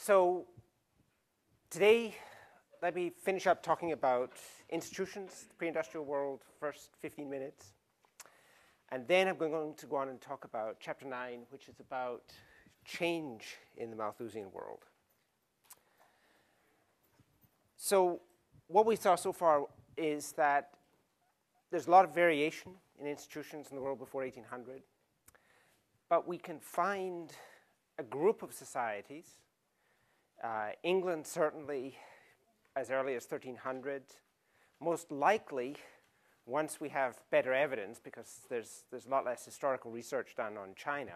So today, let me finish up talking about institutions, the pre-industrial world, first 15 minutes. And then I'm going to go on and talk about chapter 9, which is about change in the Malthusian world. So what we saw so far is that there's a lot of variation in institutions in the world before 1800, but we can find a group of societies, England certainly as early as 1300, most likely once we have better evidence, because there's a lot less historical research done on China,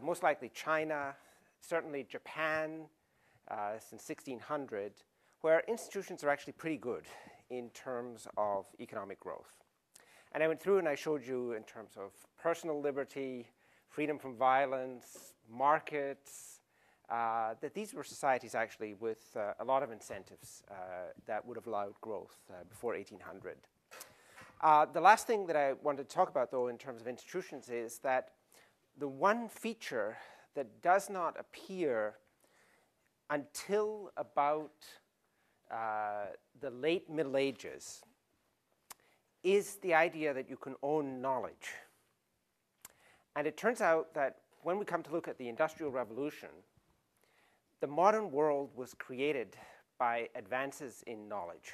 most likely China, certainly Japan since 1600, where institutions are actually pretty good in terms of economic growth. And I went through and I showed you in terms of personal liberty, freedom from violence, markets, that these were societies actually with a lot of incentives that would have allowed growth before 1800. The last thing that I wanted to talk about, though, in terms of institutions is that the one feature that does not appear until about the late Middle Ages is the idea that you can own knowledge. And it turns out that when we come to look at the Industrial Revolution, the modern world was created by advances in knowledge.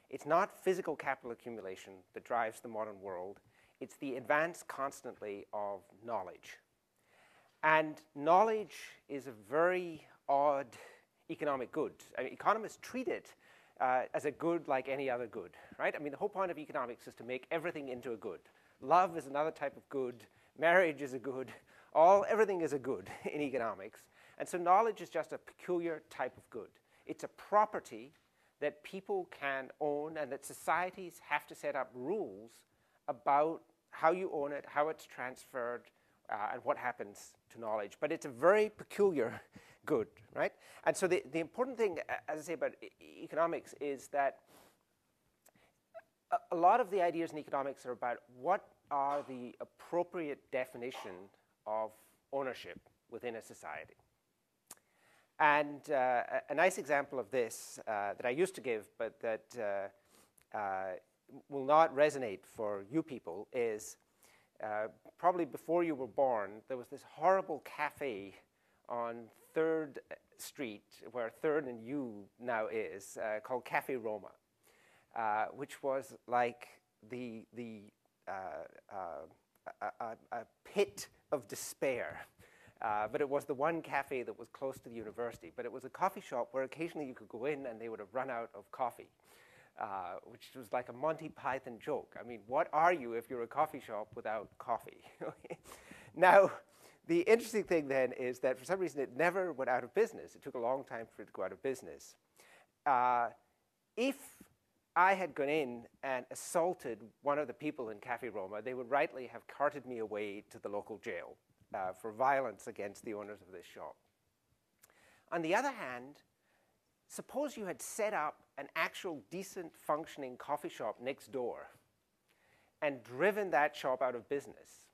It's not physical capital accumulation that drives the modern world. It's the advance constantly of knowledge. And knowledge is a very odd economic good. I mean, economists treat it as a good like any other good, right? I mean, the whole point of economics is to make everything into a good. Love is another type of good. Marriage is a good. Everything is a good in economics. And so knowledge is just a peculiar type of good. It's a property that people can own and that societies have to set up rules about how you own it, how it's transferred, and what happens to knowledge. But it's a very peculiar good, right? And so the important thing, as I say, about economics is that a lot of the ideas in economics are about what are the appropriate definition of ownership within a society. And a nice example of this that I used to give, but that will not resonate for you people, is probably before you were born, there was this horrible cafe on 3rd Street, where 3rd and U now is, called Cafe Roma, which was like a pit of despair. But it was the one cafe that was close to the university. But it was a coffee shop where occasionally you could go in and they would have run out of coffee, which was like a Monty Python joke. I mean, what are you if you're a coffee shop without coffee? Now, the interesting thing then is that for some reason it never went out of business. It took a long time for it to go out of business. If I had gone in and assaulted one of the people in Cafe Roma, they would rightly have carted me away to the local jail for violence against the owners of this shop. On the other hand, suppose you had set up an actual decent functioning coffee shop next door and driven that shop out of business.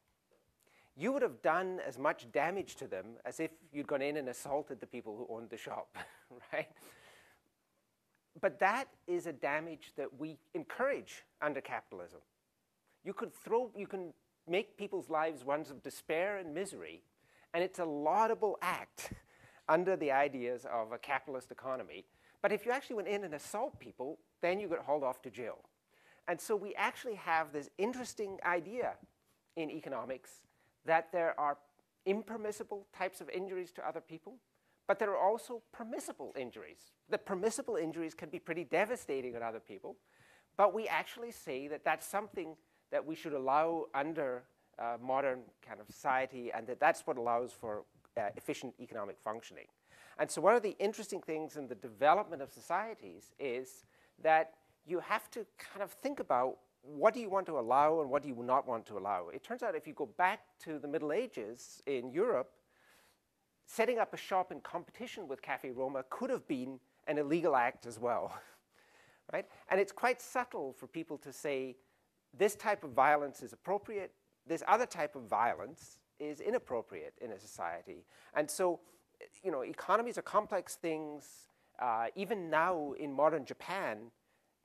You would have done as much damage to them as if you'd gone in and assaulted the people who owned the shop, right? But that is a damage that we encourage under capitalism. You can make people's lives ones of despair and misery, and it's a laudable act under the ideas of a capitalist economy. But if you actually went in and assault people, then you get hauled off to jail. And so we actually have this interesting idea in economics that there are impermissible types of injuries to other people, but there are also permissible injuries. The permissible injuries can be pretty devastating on other people, but we actually say that that's something that we should allow under modern kind of society, and that's what allows for efficient economic functioning. And so one of the interesting things in the development of societies is that you have to kind of think about what do you want to allow and what do you not want to allow. It turns out if you go back to the Middle Ages in Europe, setting up a shop in competition with Cafe Roma could have been an illegal act as well, right? And it's quite subtle for people to say this type of violence is appropriate, this other type of violence is inappropriate in a society. And so economies are complex things. Even now in modern Japan,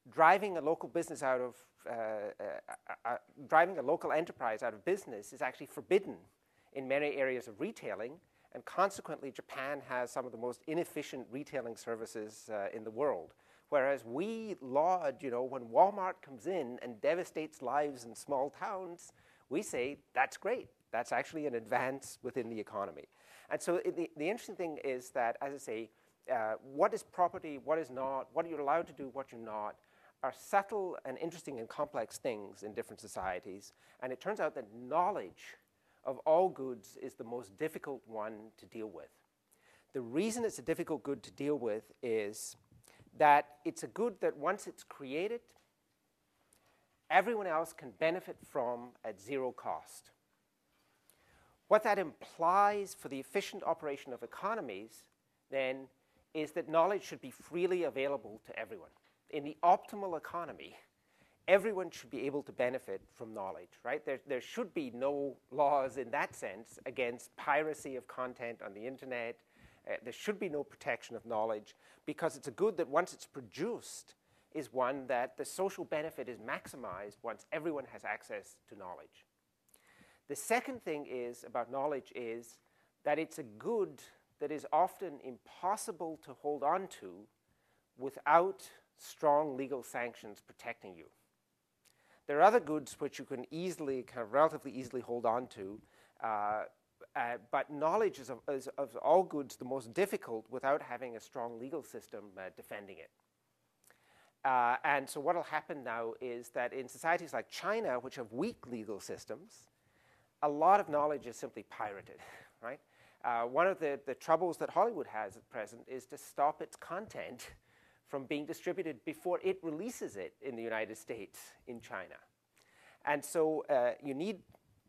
driving a local business out of, driving a local enterprise out of business is actually forbidden in many areas of retailing, and consequently Japan has some of the most inefficient retailing services in the world. Whereas we laud, when Walmart comes in and devastates lives in small towns, we say, that's great. That's actually an advance within the economy. And so the interesting thing is that, as I say, what is property, what is not, what you're allowed to do, what you're not, are subtle and interesting and complex things in different societies. And it turns out that knowledge of all goods is the most difficult one to deal with. The reason it's a difficult good to deal with is that it's a good that once it's created, everyone else can benefit from at zero cost. What that implies for the efficient operation of economies, then, is that knowledge should be freely available to everyone. In the optimal economy, everyone should be able to benefit from knowledge, right? There should be no laws in that sense against piracy of content on the internet. There should be no protection of knowledge, because it's a good that once it's produced is one that the social benefit is maximized once everyone has access to knowledge. The second thing is about knowledge is that it's a good that is often impossible to hold on to without strong legal sanctions protecting you. There are other goods which you can easily, relatively easily hold on to, but knowledge is of all goods the most difficult without having a strong legal system defending it. And so what will happen now is that in societies like China, which have weak legal systems, a lot of knowledge is simply pirated, right? One of the troubles that Hollywood has at present is to stop its content from being distributed before it releases it in the United States, in China. And so you need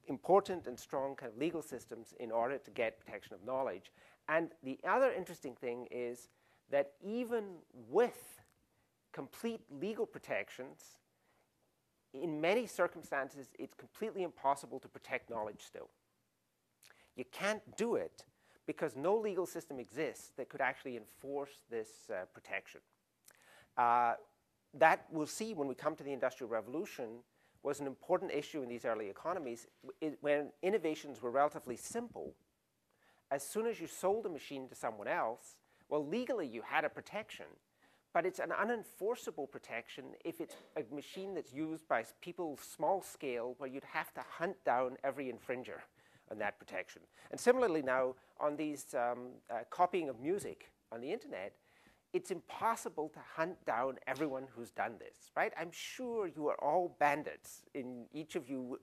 important and strong kind of legal systems in order to get protection of knowledge. And the other interesting thing is that even with complete legal protections, in many circumstances, it's completely impossible to protect knowledge still. You can't do it because no legal system exists that could actually enforce this protection. That we'll see when we come to the Industrial Revolution was an important issue in these early economies. When innovations were relatively simple, as soon as you sold a machine to someone else, well, legally you had a protection, but it's an unenforceable protection if it's a machine that's used by people small scale, where you'd have to hunt down every infringer on that protection. And similarly now, on these copying of music on the internet, it's impossible to hunt down everyone who's done this, right? I'm sure you are all bandits. In each of you,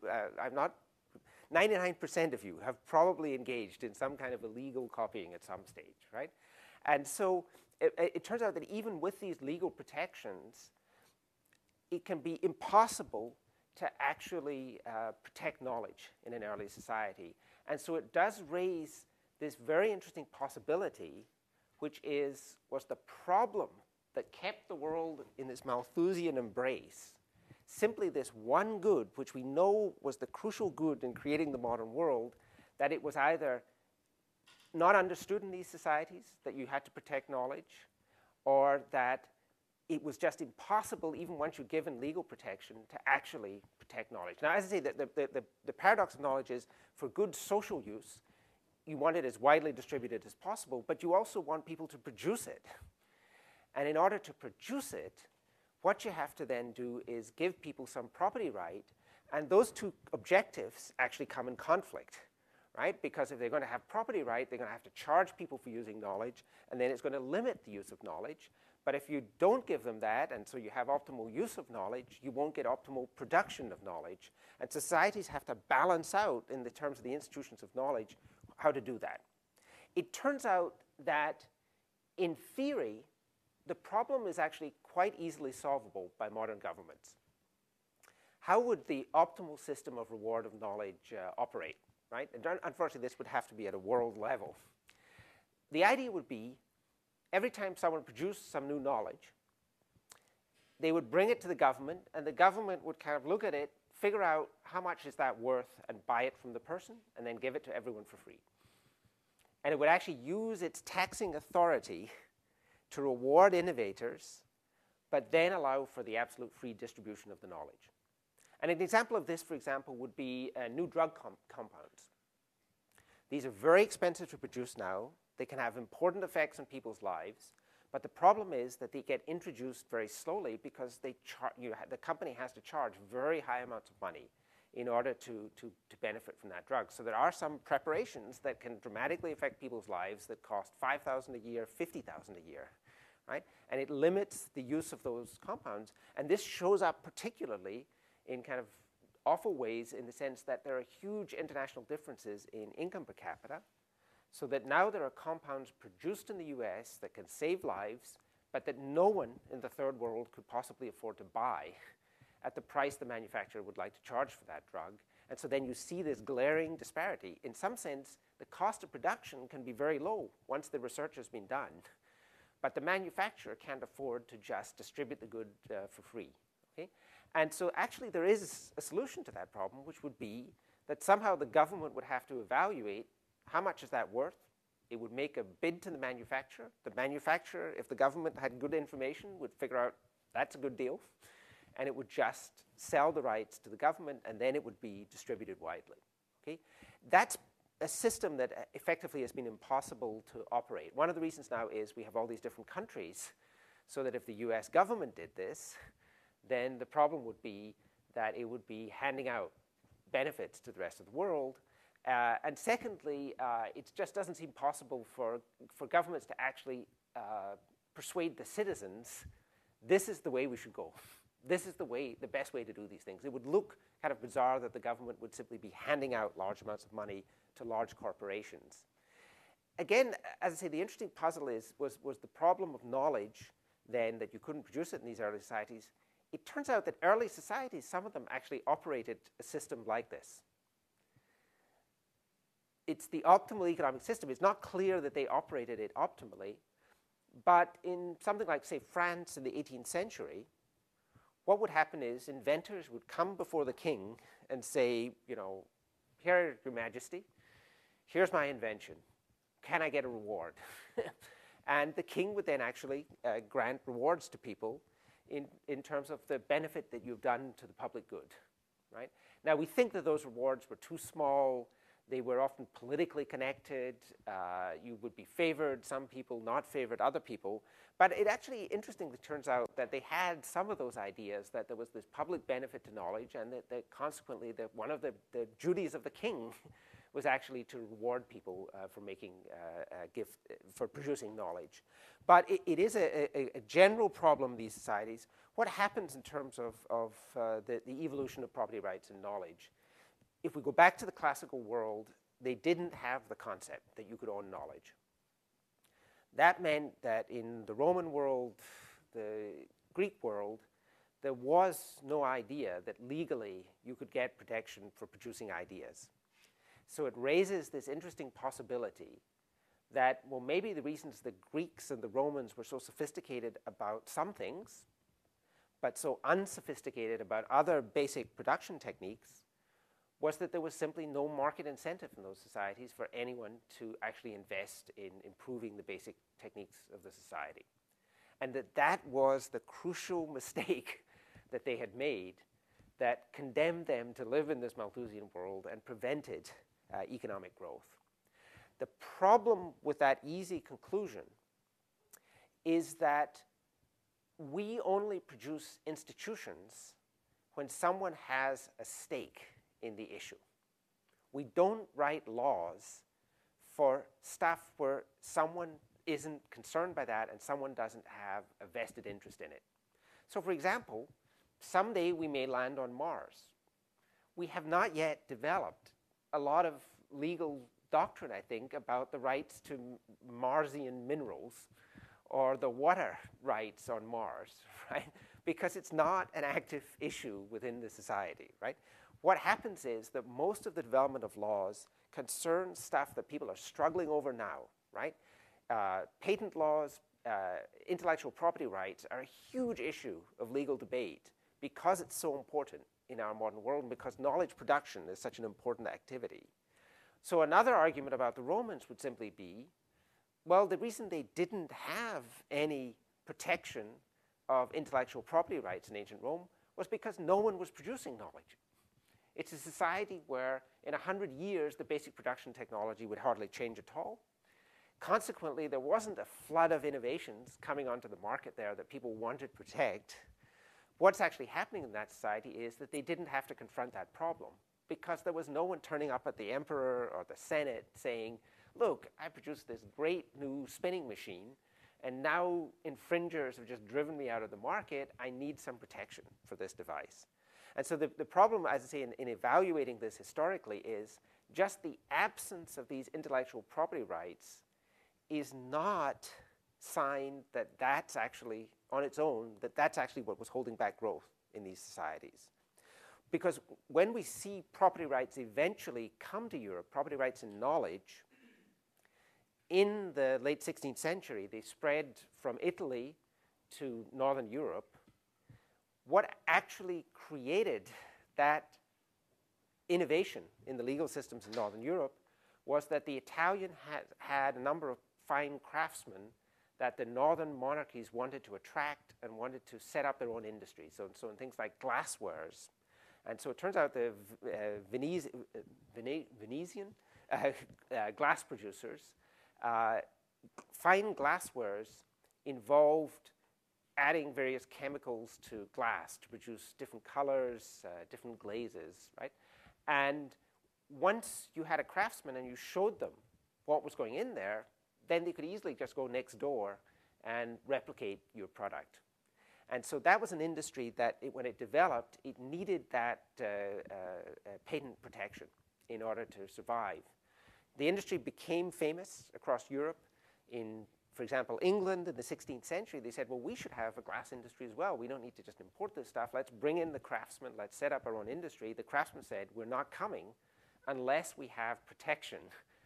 99% of you have probably engaged in some kind of illegal copying at some stage, right? And so it turns out that even with these legal protections, it can be impossible to actually protect knowledge in an early society. And so it does raise this very interesting possibility, which was the problem that kept the world in this Malthusian embrace, simply this one good, which we know was the crucial good in creating the modern world, that it was either not understood in these societies, that you had to protect knowledge, or that it was just impossible, even once you're given legal protection, to actually protect knowledge. Now, as I say, the paradox of knowledge is, for good social use, you want it as widely distributed as possible, but you also want people to produce it. And in order to produce it, what you have to then do is give people some property right, and those two objectives actually come in conflict, right? Because if they're going to have property right, they're going to have to charge people for using knowledge, and then it's going to limit the use of knowledge. But if you don't give them that, and so you have optimal use of knowledge, you won't get optimal production of knowledge. And societies have to balance out, in the terms of the institutions of knowledge, how to do that. It turns out that, in theory, the problem is actually quite easily solvable by modern governments. How would the optimal system of reward of knowledge operate, right? And unfortunately, this would have to be at a world level. The idea would be, every time someone produced some new knowledge, they would bring it to the government, and the government would kind of look at it, figure out how much is that worth, and buy it from the person, and then give it to everyone for free. And it would actually use its taxing authority to reward innovators, but then allow for the absolute free distribution of the knowledge. And an example of this, for example, would be new drug compounds. These are very expensive to produce now. They can have important effects on people's lives. But the problem is that they get introduced very slowly because the company has to charge very high amounts of money in order to benefit from that drug. So there are some preparations that can dramatically affect people's lives that cost $5,000 a year, $50,000 a year, right? And it limits the use of those compounds. And this shows up particularly in kind of awful ways in the sense that there are huge international differences in income per capita, so that now there are compounds produced in the US that can save lives, but that no one in the third world could possibly afford to buy at the price the manufacturer would like to charge for that drug. And so then you see this glaring disparity. In some sense, the cost of production can be very low once the research has been done, but the manufacturer can't afford to just distribute the good for free. Okay? And so actually there is a solution to that problem, which would be that somehow the government would have to evaluate how much is that worth. It would make a bid to the manufacturer. The manufacturer, if the government had good information, would figure out that's a good deal. And it would just sell the rights to the government, and then it would be distributed widely. Okay? That's a system that effectively has been impossible to operate. One of the reasons now is we have all these different countries, so that if the US government did this, then the problem would be that it would be handing out benefits to the rest of the world. And secondly, it just doesn't seem possible for governments to actually persuade the citizens, this is the way we should go. This is the best way to do these things. It would look kind of bizarre that the government would simply be handing out large amounts of money to large corporations. Again, as I say, the interesting puzzle was the problem of knowledge then, that you couldn't produce it in these early societies. It turns out that early societies, some of them actually operated a system like this. It's the optimal economic system. It's not clear that they operated it optimally, but in something like, say, France in the 18th century, what would happen is inventors would come before the king and say, you know, here, Your Majesty, here's my invention. Can I get a reward? And the king would then actually grant rewards to people in terms of the benefit that you've done to the public good, right? Now, we think that those rewards were too small. They were often politically connected. You would be favored, some people not favored other people. But it actually, interestingly, turns out that they had some of those ideas, that there was this public benefit to knowledge, and that consequently, that one of the duties of the king was actually to reward people for making a gift, for producing knowledge. But it is a general problem in these societies. What happens in terms of the evolution of property rights and knowledge? If we go back to the classical world, they didn't have the concept that you could own knowledge. That meant that in the Roman world, the Greek world, there was no idea that legally you could get protection for producing ideas. So it raises this interesting possibility that, well, maybe the reasons the Greeks and the Romans were so sophisticated about some things, but so unsophisticated about other basic production techniques, was that there was simply no market incentive in those societies for anyone to actually invest in improving the basic techniques of the society. And that was the crucial mistake that they had made that condemned them to live in this Malthusian world and prevented economic growth. The problem with that easy conclusion is that we only produce institutions when someone has a stake in the issue. We don't write laws for stuff where someone isn't concerned by that and someone doesn't have a vested interest in it. So, for example, someday we may land on Mars. We have not yet developed a lot of legal doctrine, I think, about the rights to Marsian minerals or the water rights on Mars, right? Because it's not an active issue within the society, right? What happens is that most of the development of laws concerns stuff that people are struggling over now, right? Patent laws, intellectual property rights are a huge issue of legal debate because it's so important in our modern world and because knowledge production is such an important activity. So another argument about the Romans would simply be, well, the reason they didn't have any protection of intellectual property rights in ancient Rome was because no one was producing knowledge. It's a society where in 100 years, the basic production technology would hardly change at all. Consequently, there wasn't a flood of innovations coming onto the market there that people wanted to protect. What's actually happening in that society is that they didn't have to confront that problem because there was no one turning up at the emperor or the Senate saying, look, I produced this great new spinning machine, and now infringers have just driven me out of the market. I need some protection for this device. And so the problem, as I say, in evaluating this historically is just the absence of these intellectual property rights is not sign that that's actually, on its own, that that's actually what was holding back growth in these societies. Because when we see property rights eventually come to Europe, property rights in knowledge, in the late 16th century, they spread from Italy to Northern Europe. What actually created that innovation in the legal systems in Northern Europe was that the Italian had a number of fine craftsmen that the northern monarchies wanted to attract and wanted to set up their own industry. So in things like glasswares. And so it turns out the Venetian glass producers, fine glasswares involved adding various chemicals to glass to produce different colors, different glazes, right? And once you had a craftsman and you showed them what was going in there, then they could easily just go next door and replicate your product. And so that was an industry that, when it developed, it needed that patent protection in order to survive. The industry became famous across Europe. In, for example, England in the 16th century, they said, well, we should have a glass industry as well. We don't need to just import this stuff. Let's bring in the craftsmen. Let's set up our own industry. The craftsmen said, we're not coming unless we have protection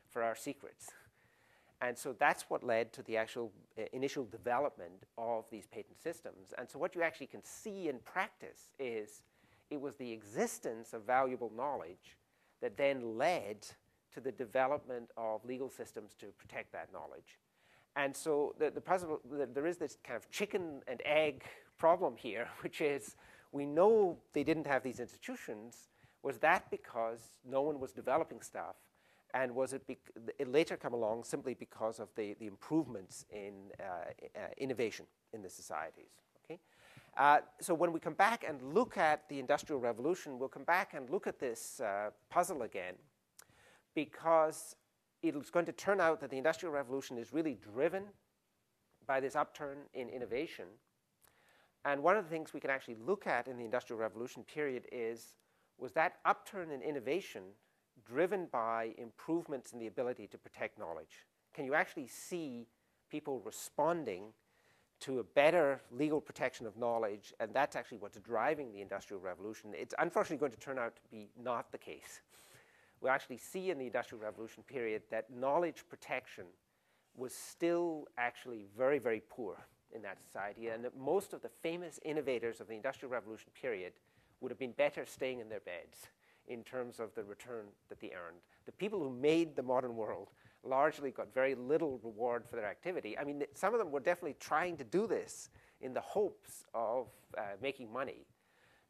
for our secrets. And so that's what led to the actual initial development of these patent systems. And so what you actually can see in practice is it was the existence of valuable knowledge that then led to the development of legal systems to protect that knowledge. And so there is this kind of chicken and egg problem here, which is we know they didn't have these institutions. Was that because no one was developing stuff? And was it later come along simply because of the improvements in innovation in the societies? Okay? So when we come back and look at the Industrial Revolution, we'll come back and look at this puzzle again, because it's going to turn out that the Industrial Revolution is really driven by this upturn in innovation. And one of the things we can actually look at in the Industrial Revolution period was that upturn in innovation driven by improvements in the ability to protect knowledge? Can you actually see people responding to a better legal protection of knowledge? And that's actually what's driving the Industrial Revolution. It's unfortunately going to turn out to be not the case. We'll actually see in the Industrial Revolution period that knowledge protection was still actually very, very poor in that society, and that most of the famous innovators of the Industrial Revolution period would have been better staying in their beds in terms of the return that they earned. The people who made the modern world largely got very little reward for their activity. I mean, some of them were definitely trying to do this in the hopes of making money.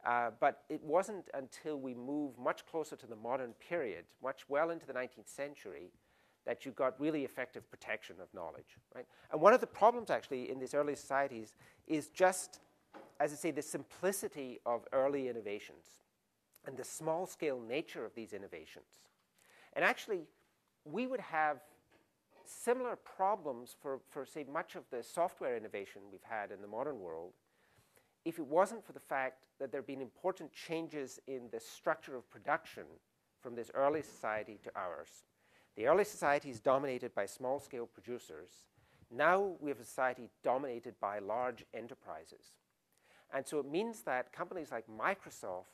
But it wasn't until we moved much closer to the modern period, much well into the 19th century, that you got really effective protection of knowledge, right? And one of the problems actually in these early societies is just, as I say, the simplicity of early innovations and the small-scale nature of these innovations. And actually, we would have similar problems for, say, much of the software innovation we've had in the modern world if it wasn't for the fact that there have been important changes in the structure of production from this early society to ours. The early society is dominated by small-scale producers. Now we have a society dominated by large enterprises. And so it means that companies like Microsoft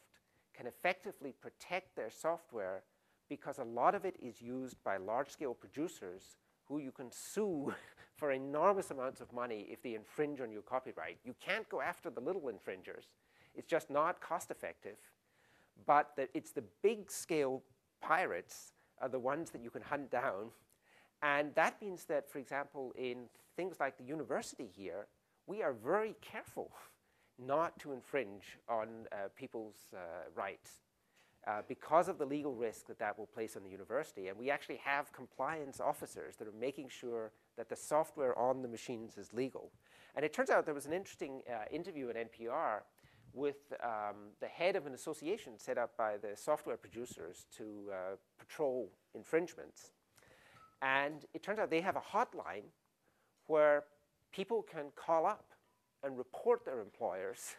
can effectively protect their software because a lot of it is used by large-scale producers who you can sue for enormous amounts of money if they infringe on your copyright. You can't go after the little infringers. It's just not cost-effective. But it's the big-scale pirates are the ones that you can hunt down. And that means that, for example, in things like the university here, we are very careful not to infringe on people's rights because of the legal risk that that will place on the university. And we actually have compliance officers that are making sure that the software on the machines is legal. And it turns out there was an interesting interview at NPR with the head of an association set up by the software producers to patrol infringements. And it turns out they have a hotline where people can call up and report their employers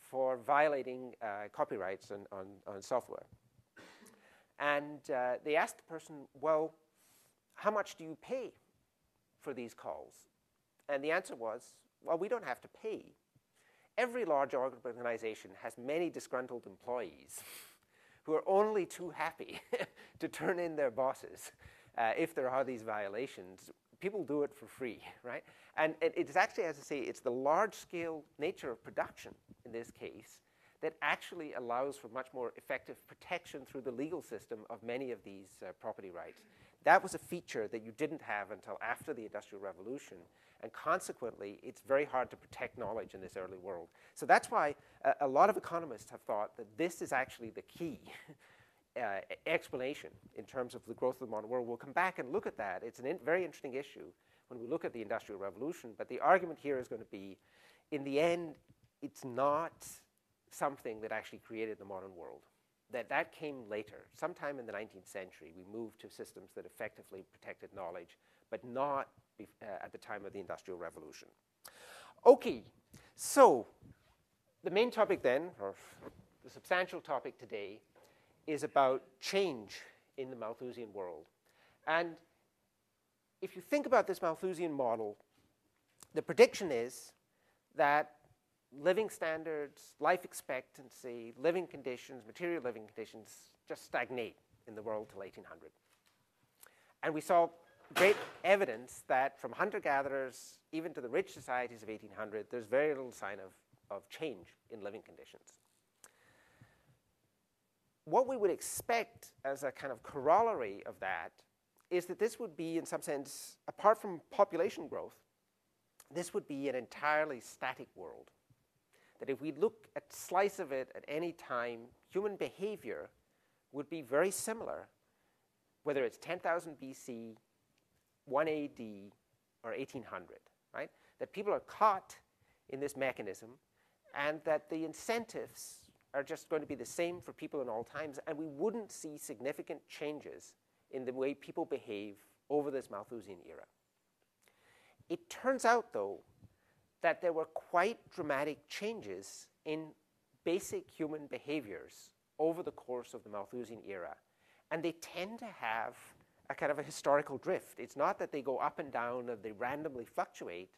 for violating copyrights on software. And they asked the person, well, how much do you pay for these calls? And the answer was, well, we don't have to pay. Every large organization has many disgruntled employees who are only too happy to turn in their bosses if there are these violations. People do it for free, right? And it's actually, as I say, it's the large-scale nature of production in this case that actually allows for much more effective protection through the legal system of many of these property rights. That was a feature that you didn't have until after the Industrial Revolution, and consequently, it's very hard to protect knowledge in this early world. So that's why a lot of economists have thought that this is actually the key explanation in terms of the growth of the modern world. We'll come back and look at that. It's a very interesting issue when we look at the Industrial Revolution, but the argument here is going to be, in the end, it's not something that actually created the modern world. That came later. Sometime in the 19th century, we moved to systems that effectively protected knowledge, but not at the time of the Industrial Revolution. Okay, so the main topic then, or the substantial topic today, is about change in the Malthusian world. And if you think about this Malthusian model, the prediction is that living standards, life expectancy, living conditions, material living conditions just stagnate in the world till 1800. And we saw great evidence that from hunter-gatherers even to the rich societies of 1800, there's very little sign of change in living conditions. What we would expect as a kind of corollary of that is that this would be, in some sense, apart from population growth, this would be an entirely static world. That if we look at a slice of it at any time, human behavior would be very similar, whether it's 10,000 BC, 1 AD, or 1800, right? That people are caught in this mechanism, and that the incentives are just going to be the same for people in all times, and we wouldn't see significant changes in the way people behave over this Malthusian era. It turns out, though, that there were quite dramatic changes in basic human behaviors over the course of the Malthusian era, and they tend to have a kind of a historical drift. It's not that they go up and down or they randomly fluctuate.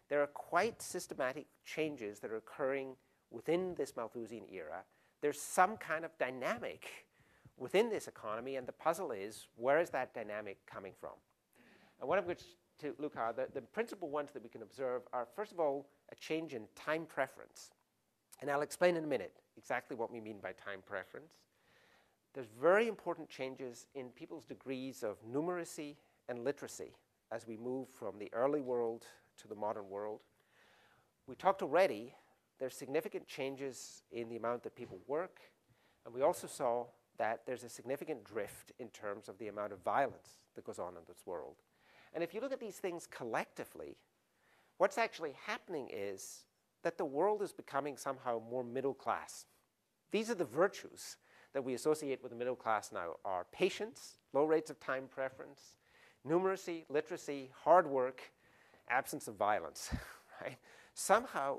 There are quite systematic changes that are occurring within this Malthusian era. There's some kind of dynamic within this economy, and the puzzle is, where is that dynamic coming from? And what I'm going to look at, the principal ones that we can observe are, first of all, a change in time preference. And I'll explain in a minute exactly what we mean by time preference. There's very important changes in people's degrees of numeracy and literacy as we move from the early world to the modern world. We talked already, there's significant changes in the amount that people work, and we also saw that there's a significant drift in terms of the amount of violence that goes on in this world. And if you look at these things collectively, what's actually happening is that the world is becoming somehow more middle class. These are the virtues that we associate with the middle class now, are patience, low rates of time preference, numeracy, literacy, hard work, absence of violence, right? Somehow,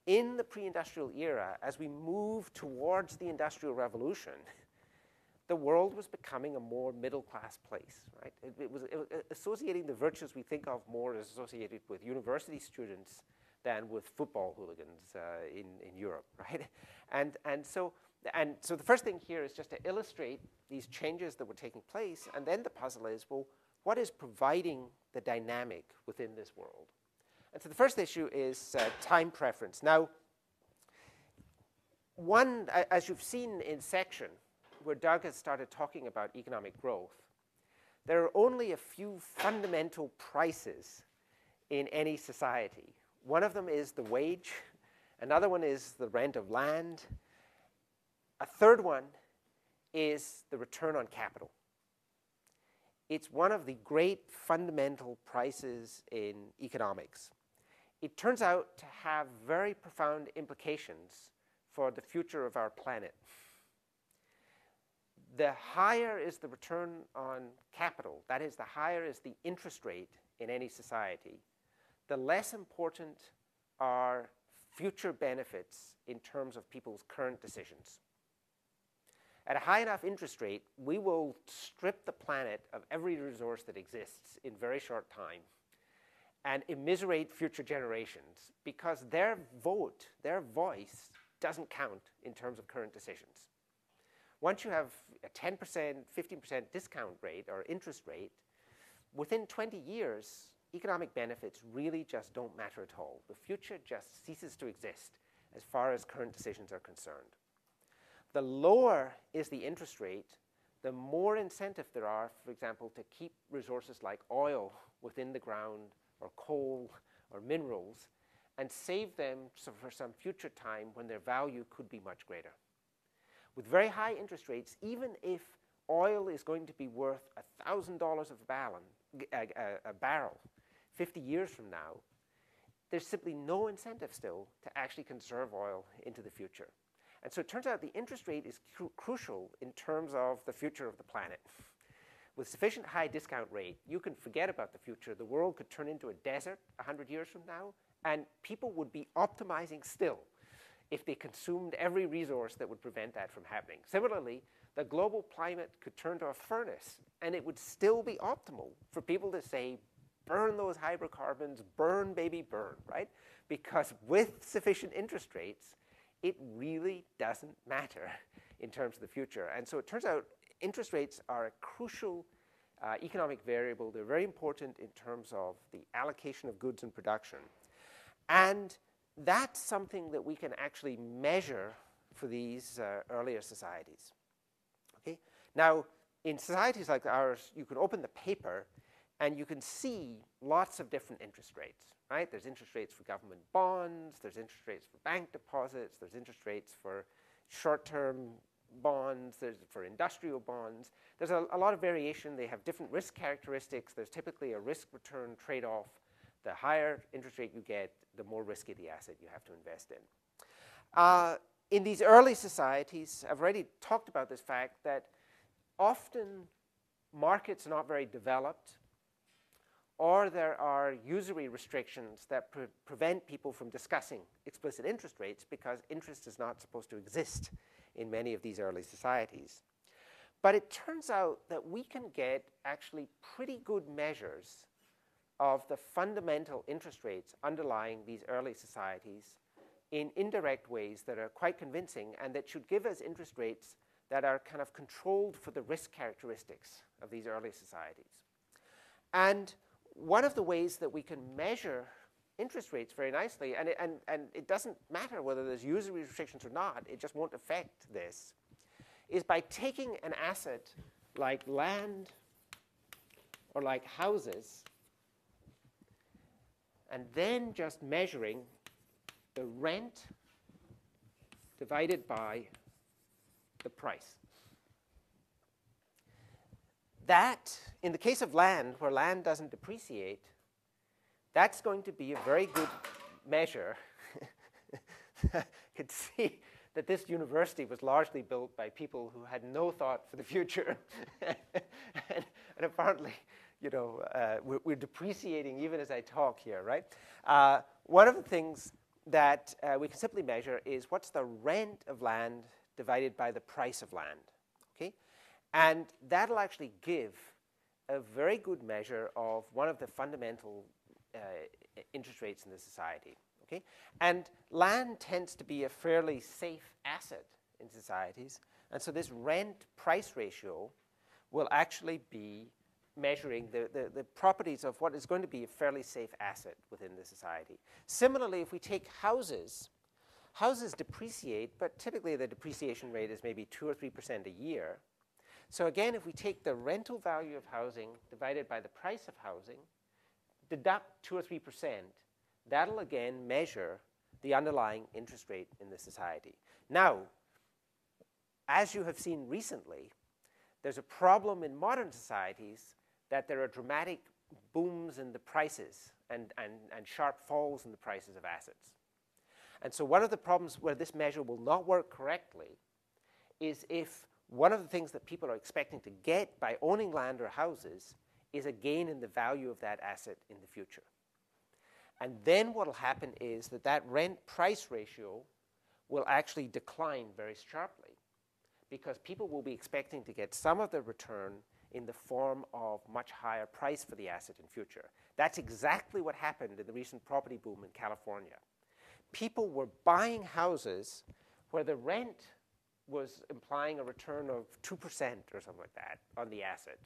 in the pre-industrial era, as we move towards the Industrial Revolution, the world was becoming a more middle-class place, right? It was associating the virtues we think of more as associated with university students than with football hooligans in Europe, right? And so the first thing here is just to illustrate these changes that were taking place, and then the puzzle is, well, what is providing the dynamic within this world? And so the first issue is time preference. Now, one, as you've seen in section, where Doug has started talking about economic growth, there are only a few fundamental prices in any society. One of them is the wage. Another one is the rent of land. A third one is the return on capital. It's one of the great fundamental prices in economics. It turns out to have very profound implications for the future of our planet. The higher is the return on capital, that is, the higher is the interest rate in any society, the less important are future benefits in terms of people's current decisions. At a high enough interest rate, we will strip the planet of every resource that exists in very short time and immiserate future generations because their vote, their voice, doesn't count in terms of current decisions. Once you have a 10%, 15% discount rate or interest rate, within 20 years, economic benefits really just don't matter at all. The future just ceases to exist as far as current decisions are concerned. The lower is the interest rate, the more incentive there are, for example, to keep resources like oil within the ground or coal or minerals and save them for some future time when their value could be much greater. With very high interest rates, even if oil is going to be worth $1,000 a barrel 50 years from now, there's simply no incentive still to actually conserve oil into the future. And so it turns out the interest rate is crucial in terms of the future of the planet. With sufficient high discount rate, you can forget about the future. The world could turn into a desert 100 years from now, and people would be optimizing still if they consumed every resource that would prevent that from happening. Similarly, the global climate could turn to a furnace, and it would still be optimal for people to say, burn those hydrocarbons, burn, baby, burn, right? Because with sufficient interest rates, it really doesn't matter in terms of the future. And so it turns out interest rates are a crucial economic variable. They're very important in terms of the allocation of goods and production. And that's something that we can actually measure for these earlier societies. Okay? Now, in societies like ours, you can open the paper and you can see lots of different interest rates, right? There's interest rates for government bonds, there's interest rates for bank deposits, there's interest rates for short-term bonds, there's for industrial bonds. There's a lot of variation. They have different risk characteristics. There's typically a risk-return trade-off. The higher interest rate you get, the more risky the asset you have to invest in. In these early societies, I've already talked about this fact that often markets are not very developed, or there are usury restrictions that prevent people from discussing explicit interest rates because interest is not supposed to exist in many of these early societies. But it turns out that we can get actually pretty good measures of the fundamental interest rates underlying these early societies in indirect ways that are quite convincing and that should give us interest rates that are kind of controlled for the risk characteristics of these early societies. And one of the ways that we can measure interest rates very nicely, and it doesn't matter whether there's usury restrictions or not, it just won't affect this, is by taking an asset like land or like houses and then just measuring the rent divided by the price. That, in the case of land, where land doesn't depreciate, that's going to be a very good measure. You can see that this university was largely built by people who had no thought for the future. and apparently, you know, we're depreciating even as I talk here, right? One of the things that we can simply measure is what's the rent of land divided by the price of land, okay? And that'll actually give a very good measure of one of the fundamental interest rates in the society, okay? And land tends to be a fairly safe asset in societies, and so this rent-price ratio will actually be measuring the properties of what is going to be a fairly safe asset within the society. Similarly, if we take houses, houses depreciate, but typically the depreciation rate is maybe 2 or 3% a year. So again, if we take the rental value of housing divided by the price of housing, deduct 2 or 3%, that'll again measure the underlying interest rate in the society. Now, as you have seen recently, there's a problem in modern societies that there are dramatic booms in the prices and sharp falls in the prices of assets. And so one of the problems where this measure will not work correctly is if one of the things that people are expecting to get by owning land or houses is a gain in the value of that asset in the future. And then what will happen is that that rent-price ratio will actually decline very sharply because people will be expecting to get some of the return in the form of much higher price for the asset in future. That's exactly what happened in the recent property boom in California. People were buying houses where the rent was implying a return of 2% or something like that on the asset.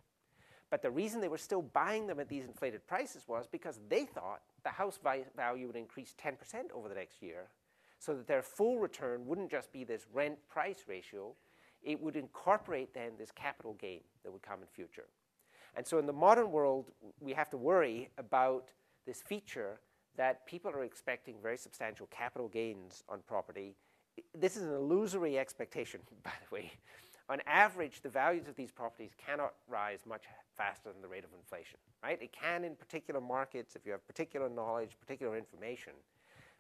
But the reason they were still buying them at these inflated prices was because they thought the house value would increase 10% over the next year, so that their full return wouldn't just be this rent-price ratio, it would incorporate then this capital gain that would come in future. And so in the modern world, we have to worry about this feature that people are expecting very substantial capital gains on property. This is an illusory expectation, by the way. On average, the values of these properties cannot rise much faster than the rate of inflation, right? It can in particular markets if you have particular knowledge, particular information.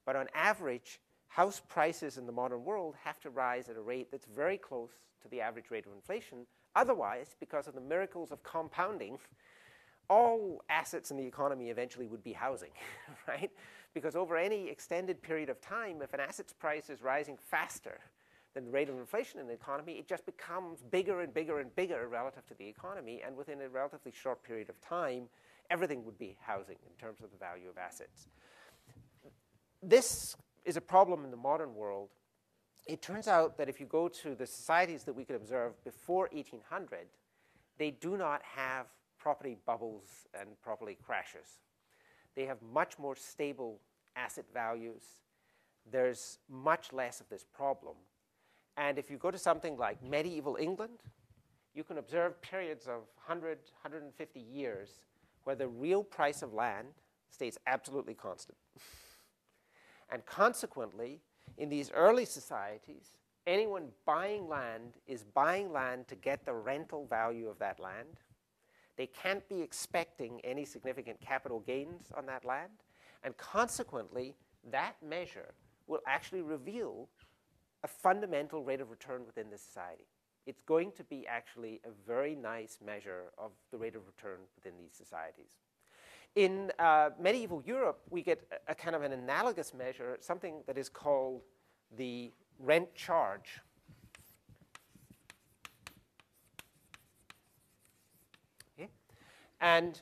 But on average, house prices in the modern world have to rise at a rate that's very close to the average rate of inflation. Otherwise, because of the miracles of compounding, all assets in the economy eventually would be housing, right? Because over any extended period of time, if an asset's price is rising faster than the rate of inflation in the economy, it just becomes bigger and bigger and bigger relative to the economy, and within a relatively short period of time, everything would be housing in terms of the value of assets. This is a problem in the modern world. It turns out that if you go to the societies that we could observe before 1800, they do not have property bubbles and property crashes. They have much more stable asset values. There's much less of this problem. And if you go to something like medieval England, you can observe periods of 100, 150 years where the real price of land stays absolutely constant. And consequently, in these early societies, anyone buying land is buying land to get the rental value of that land. They can't be expecting any significant capital gains on that land. And consequently, that measure will actually reveal a fundamental rate of return within the society. It's going to be actually a very nice measure of the rate of return within these societies. In medieval Europe, we get a kind of an analogous measure, something that is called the rent charge. Okay? And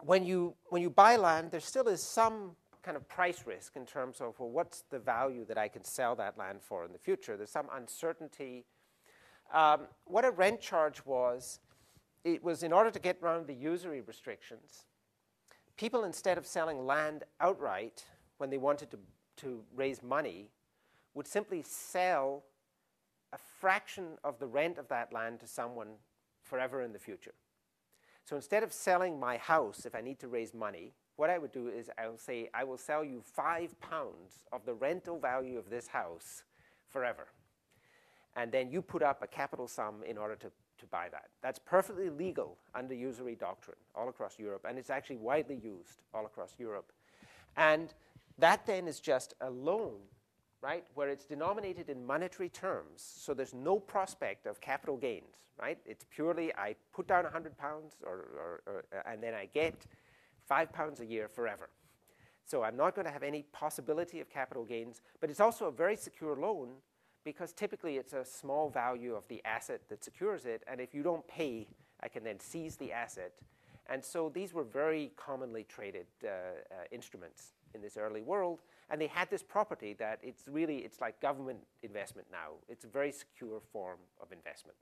when you buy land, there still is some kind of price risk in terms of, well, what's the value that I can sell that land for in the future? There's some uncertainty. What a rent charge was, it was in order to get around the usury restrictions, people, instead of selling land outright when they wanted to raise money, would simply sell a fraction of the rent of that land to someone forever in the future. So instead of selling my house if I need to raise money, what I would do is I'll say, I will sell you £5 of the rental value of this house forever. And then you put up a capital sum in order to buy that. That's perfectly legal under usury doctrine all across Europe, and it's actually widely used all across Europe. And that then is just a loan, right, where it's denominated in monetary terms, so there's no prospect of capital gains, right? It's purely I put down £100 and then I get £5 a year forever. So I'm not going to have any possibility of capital gains, but it's also a very secure loan because typically it's a small value of the asset that secures it, and if you don't pay, I can then seize the asset. And so these were very commonly traded instruments in this early world, and they had this property that it's like government investment now. It's a very secure form of investment.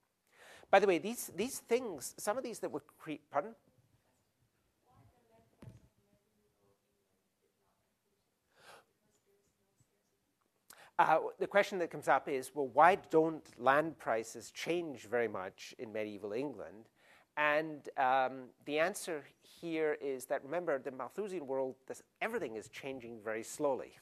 By the way, these things, some of these that were pardon? The question that comes up is, well, why don't land prices change very much in medieval England? And the answer here is that, remember, the Malthusian world, everything is changing very slowly.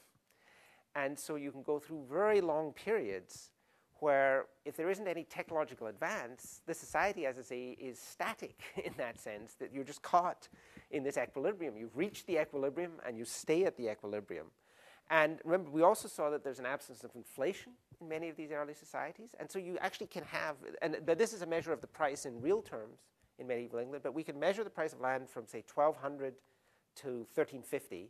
And so you can go through very long periods where if there isn't any technological advance, the society, as I say, is static in that sense, that you're just caught in this equilibrium. You've reached the equilibrium and you stay at the equilibrium. And remember, we also saw that there's an absence of inflation in many of these early societies. And so you actually can have, and this is a measure of the price in real terms in medieval England, but we can measure the price of land from, say, 1200 to 1350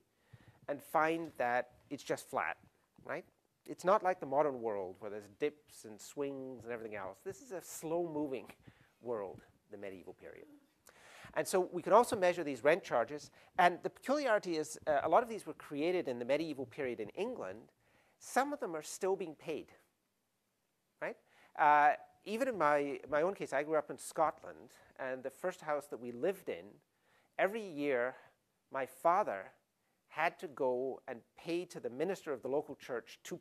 and find that it's just flat, right? It's not like the modern world where there's dips and swings and everything else. This is a slow-moving world, the medieval period. And so we can also measure these rent charges. And the peculiarity is a lot of these were created in the medieval period in England. Some of them are still being paid, right? Even in my own case, I grew up in Scotland. And the first house that we lived in, every year, my father had to go and pay to the minister of the local church £2.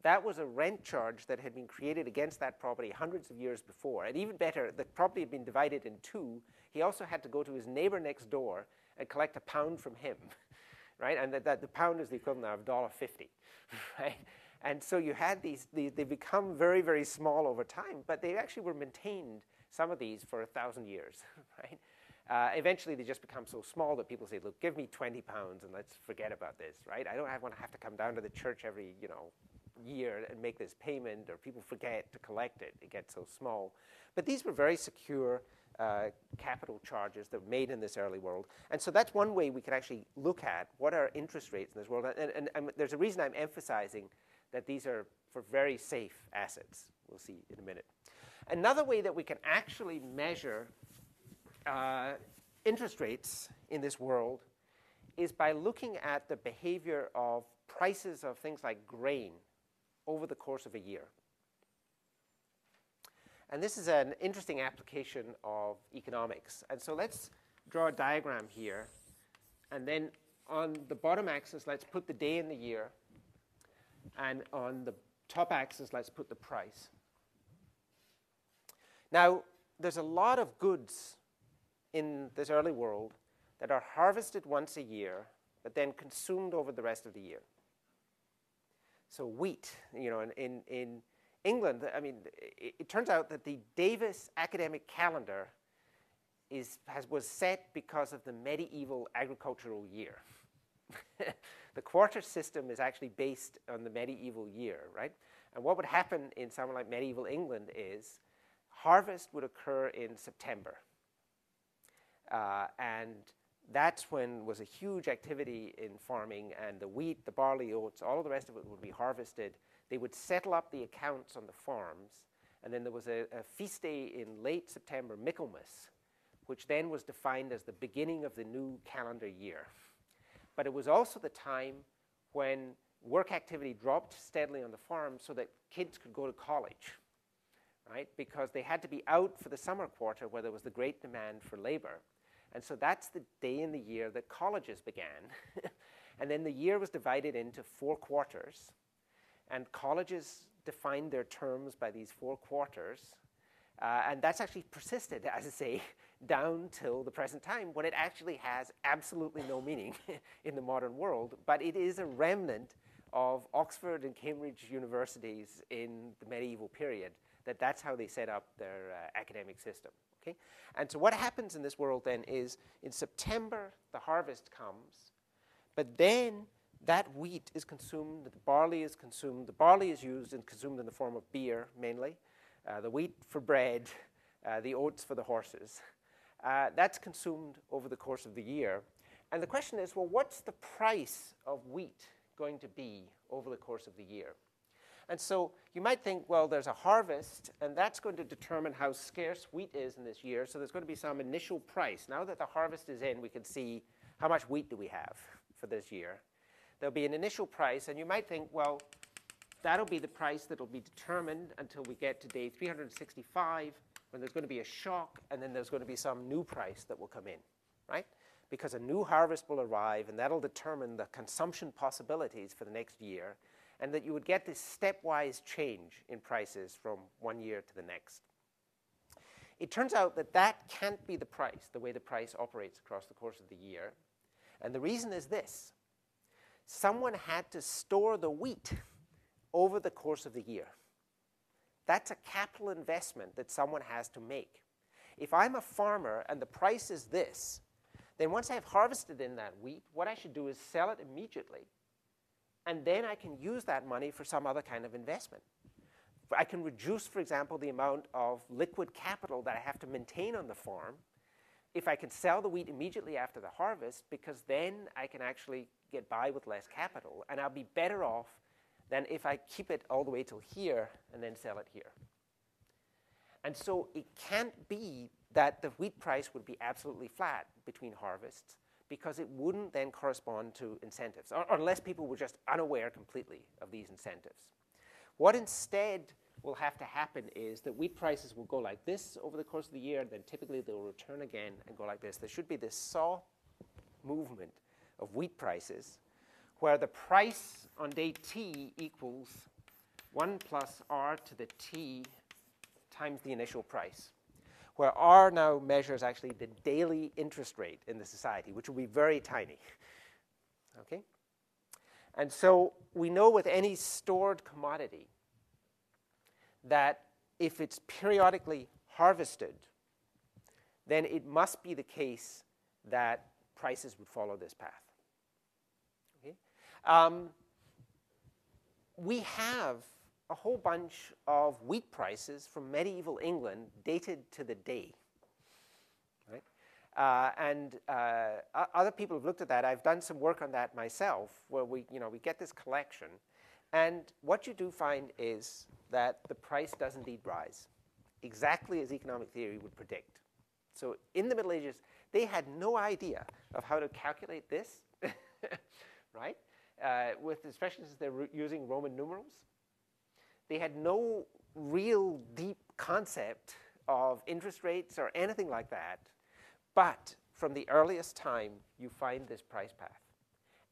That was a rent charge that had been created against that property hundreds of years before. And even better, the property had been divided in two. He also had to go to his neighbor next door and collect £1 from him, right? And the pound is the equivalent of $1.50, right? And so you had these, they become very, very small over time, but they actually were maintained, some of these, for 1,000 years, right? Eventually, they just become so small that people say, look, give me £20 and let's forget about this, right? I don't want to have to come down to the church every, year and make this payment, or people forget to collect it. It gets so small. But these were very secure capital charges that were made in this early world. And so that's one way we can actually look at what are interest rates in this world. And there's a reason I'm emphasizing that these are for very safe assets. We'll see in a minute. Another way that we can actually measure interest rates in this world is by looking at the behavior of prices of things like grain over the course of a year. And this is an interesting application of economics. And so let's draw a diagram here. And then on the bottom axis, let's put the day in the year. And on the top axis, let's put the price. Now, there's a lot of goods in this early world that are harvested once a year, but then consumed over the rest of the year. So wheat, in England, I mean, it turns out that the Davis academic calendar was set because of the medieval agricultural year. The quarter system is actually based on the medieval year, right? And what would happen in somewhere like medieval England is harvest would occur in September. And that's when was a huge activity in farming, and the wheat, the barley, oats, all of the rest of it would be harvested. They would settle up the accounts on the farms, and then there was a feast day in late September, Michaelmas, which then was defined as the beginning of the new calendar year. But it was also the time when work activity dropped steadily on the farm so that kids could go to college, right? Because they had to be out for the summer quarter where there was the great demand for labor. And so that's the day in the year that colleges began. And then the year was divided into 4 quarters. And colleges defined their terms by these 4 quarters. And that's actually persisted, as I say, down till the present time, when it actually has absolutely no meaning in the modern world. But it is a remnant of Oxford and Cambridge universities in the medieval period, that's how they set up their academic system. Okay? And so what happens in this world then is in September, the harvest comes, but then that wheat is consumed, the barley is consumed. The barley is used and consumed in the form of beer, mainly. The wheat for bread, the oats for the horses. That's consumed over the course of the year. And the question is, well, what's the price of wheat going to be over the course of the year? And so you might think, well, there's a harvest, and that's going to determine how scarce wheat is in this year, so there's going to be some initial price. Now that the harvest is in, we can see how much wheat do we have for this year. There'll be an initial price, and you might think, well, that'll be the price that'll be determined until we get to day 365, when there's going to be a shock, and then there's going to be some new price that will come in, right? Because a new harvest will arrive, and that'll determine the consumption possibilities for the next year. and that you would get this stepwise change in prices from one year to the next. It turns out that that can't be the price, the way the price operates across the course of the year. And the reason is this. Someone had to store the wheat over the course of the year. That's a capital investment that someone has to make. If I'm a farmer and the price is this, then once I've harvested in that wheat, what I should do is sell it immediately, and then I can use that money for some other kind of investment. I can reduce, for example, the amount of liquid capital that I have to maintain on the farm if I can sell the wheat immediately after the harvest, because then I can actually get by with less capital, and I'll be better off than if I keep it all the way till here and then sell it here. And so it can't be that the wheat price would be absolutely flat between harvests, because it wouldn't then correspond to incentives, or unless people were just unaware completely of these incentives. What instead will have to happen is that wheat prices will go like this over the course of the year, and then typically they'll return again and go like this. There should be this saw movement of wheat prices where the price on day t equals 1 plus r to the t times the initial price, where r now measures actually the daily interest rate in the society, which will be very tiny. Okay? And so we know with any stored commodity that if it's periodically harvested, then it must be the case that prices would follow this path. Okay? We have a whole bunch of wheat prices from medieval England dated to the day. Right? Other people have looked at that. I've done some work on that myself, where we get this collection. And what you do find is that the price does indeed rise, exactly as economic theory would predict. So in the Middle Ages, they had no idea of how to calculate this, right? Especially since they're using Roman numerals. They had no real deep concept of interest rates or anything like that. But from the earliest time, you find this price path.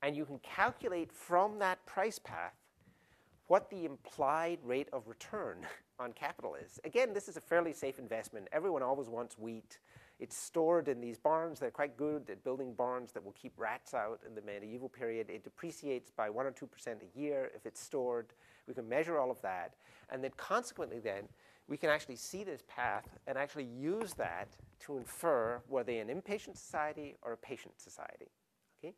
And you can calculate from that price path what the implied rate of return on capital is. Again, this is a fairly safe investment. Everyone always wants wheat. It's stored in these barns. They're quite good at building barns that will keep rats out in the medieval period. It depreciates by 1 or 2% a year if it's stored. We can measure all of that. And then consequently then, we can actually see this path and actually use that to infer whether they're an impatient society or a patient society. Okay?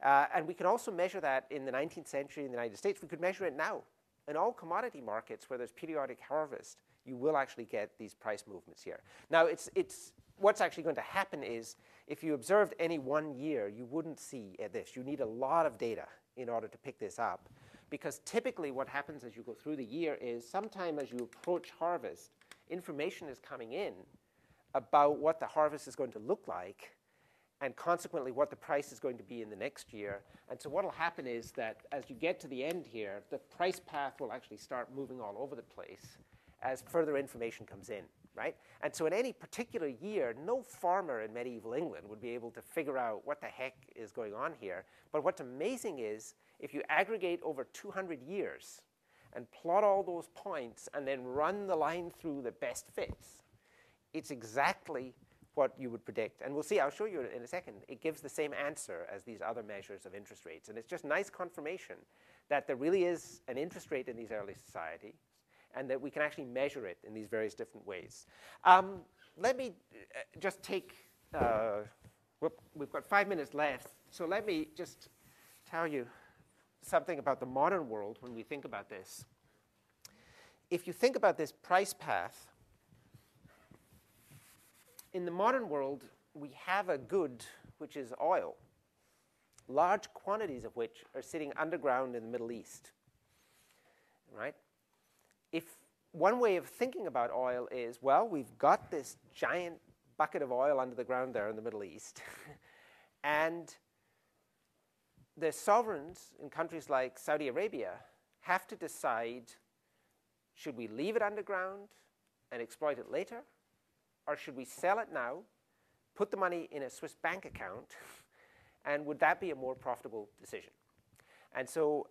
And we can also measure that in the 19th century in the United States. We could measure it now. In all commodity markets where there's periodic harvest, you will actually get these price movements here. Now, what's actually going to happen is if you observed any one year, you wouldn't see this. You need a lot of data in order to pick this up, because typically what happens as you go through the year is sometime as you approach harvest, information is coming in about what the harvest is going to look like, and consequently what the price is going to be in the next year. And so what will happen is that as you get to the end here, the price path will actually start moving all over the place as further information comes in, right? And so in any particular year, no farmer in medieval England would be able to figure out what the heck is going on here. But what's amazing is if you aggregate over 200 years and plot all those points and then run the line through the best fits, it's exactly what you would predict. And we'll see, I'll show you in a second, it gives the same answer as these other measures of interest rates. And it's just nice confirmation that there really is an interest rate in these early societies and that we can actually measure it in these various different ways. Let me just take, we've got 5 minutes left, so let me just tell you something about the modern world when we think about this. If you think about this price path, in the modern world, we have a good, which is oil, large quantities of which are sitting underground in the Middle East, right? If one way of thinking about oil is, well, we've got this giant bucket of oil under the ground there in the Middle East, and the sovereigns in countries like Saudi Arabia have to decide, should we leave it underground and exploit it later? Or should we sell it now, put the money in a Swiss bank account, and would that be a more profitable decision? And so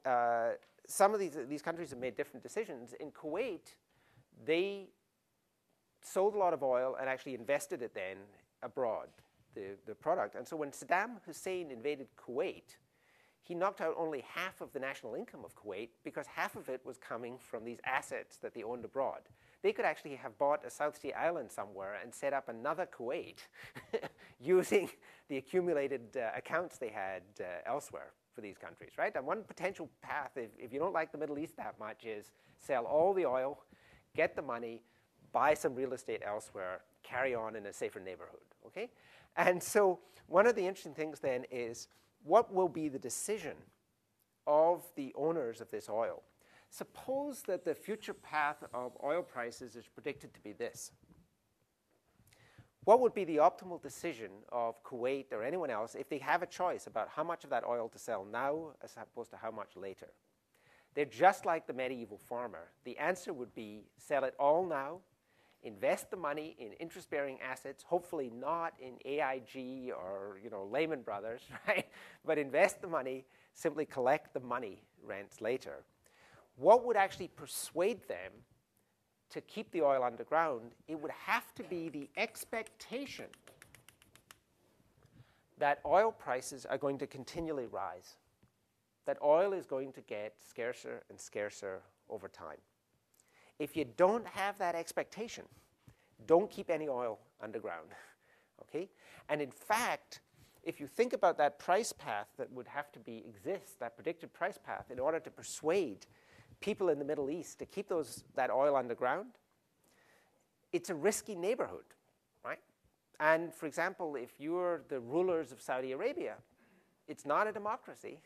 some of these countries have made different decisions. In Kuwait, they sold a lot of oil and actually invested it then abroad, the product. And so when Saddam Hussein invaded Kuwait, he knocked out only half of the national income of Kuwait because half of it was coming from these assets that they owned abroad. They could actually have bought a South Sea island somewhere and set up another Kuwait using the accumulated accounts they had elsewhere for these countries, right? And one potential path, if you don't like the Middle East that much, is sell all the oil, get the money, buy some real estate elsewhere, carry on in a safer neighborhood, okay? And so one of the interesting things then is, what will be the decision of the owners of this oil? Suppose that the future path of oil prices is predicted to be this. What would be the optimal decision of Kuwait or anyone else if they have a choice about how much of that oil to sell now as opposed to how much later? They're just like the medieval farmer. The answer would be sell it all now, invest the money in interest-bearing assets, hopefully not in AIG or Lehman Brothers, right? But invest the money, simply collect the money rents later. What would actually persuade them to keep the oil underground? It would have to be the expectation that oil prices are going to continually rise, that oil is going to get scarcer and scarcer over time. If you don't have that expectation, don't keep any oil underground, okay? And in fact, if you think about that price path that would have to exist, that predicted price path, in order to persuade people in the Middle East to keep that oil underground, it's a risky neighborhood, right? And for example, if you're the rulers of Saudi Arabia, it's not a democracy.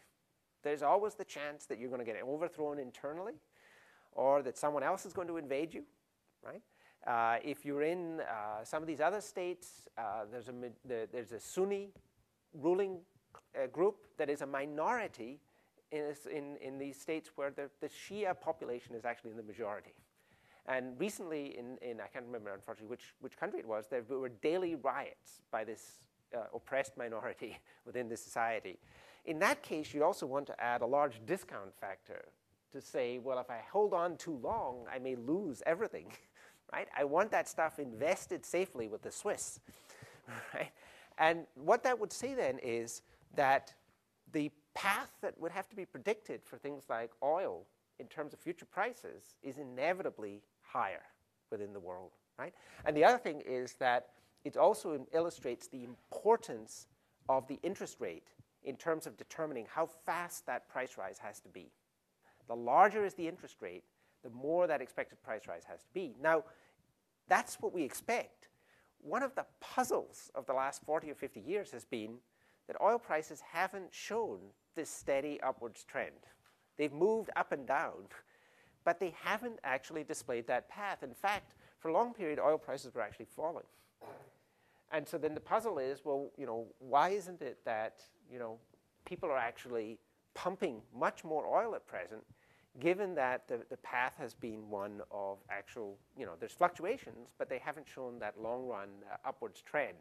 There's always the chance that you're going to get overthrown internally, or that someone else is going to invade you, right? If you're in some of these other states, there's a Sunni ruling group that is a minority in these states where the Shia population is actually in the majority. And recently, I can't remember, unfortunately, which country it was, there were daily riots by this oppressed minority within the society. In that case, you'd also want to add a large discount factor to say, well, if I hold on too long, I may lose everything, right? I want that stuff invested safely with the Swiss, right? And what that would say then is that the path that would have to be predicted for things like oil in terms of future prices is inevitably higher within the world, right? And the other thing is that it also illustrates the importance of the interest rate in terms of determining how fast that price rise has to be. The larger is the interest rate, the more that expected price rise has to be. Now, that's what we expect. One of the puzzles of the last 40 or 50 years has been that oil prices haven't shown this steady upwards trend. They've moved up and down, but they haven't actually displayed that path. In fact, for a long period, oil prices were actually falling. And so then the puzzle is, well, why isn't it that, people are actually pumping much more oil at present, given that the path has been one of actual, there's fluctuations, but they haven't shown that long-run upwards trend.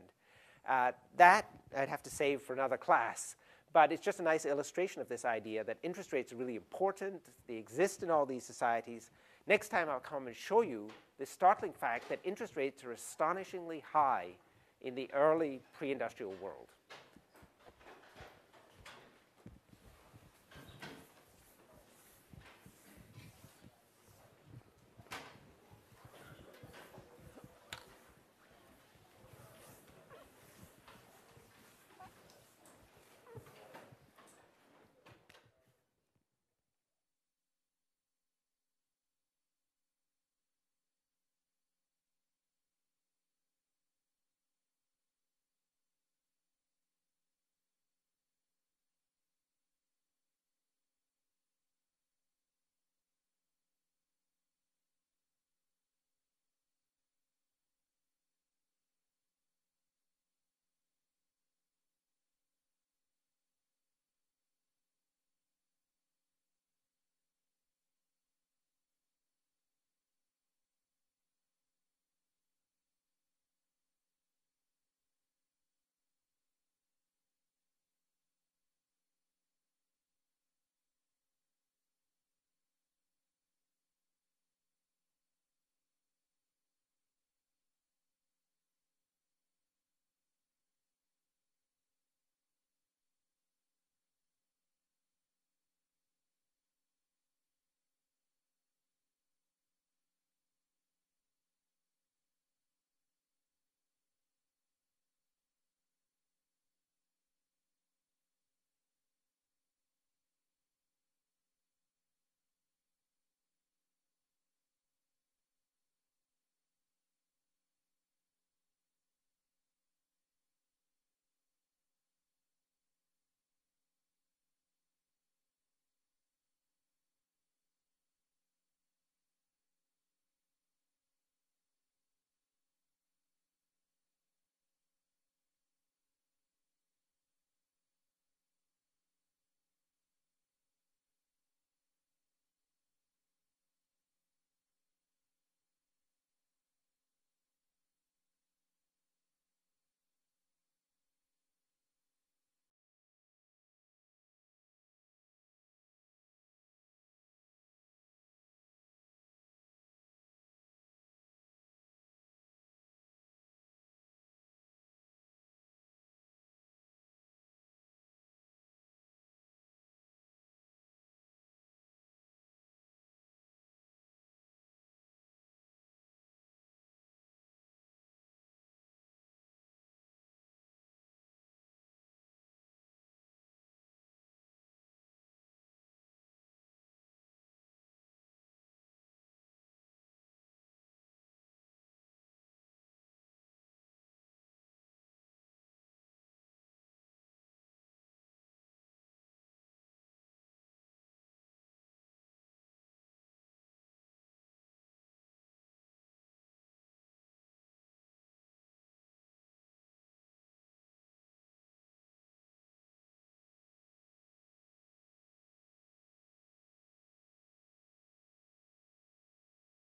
That I'd have to save for another class, but it's just a nice illustration of this idea that interest rates are really important. They exist in all these societies. Next time I'll come and show you the startling fact that interest rates are astonishingly high in the early pre-industrial world.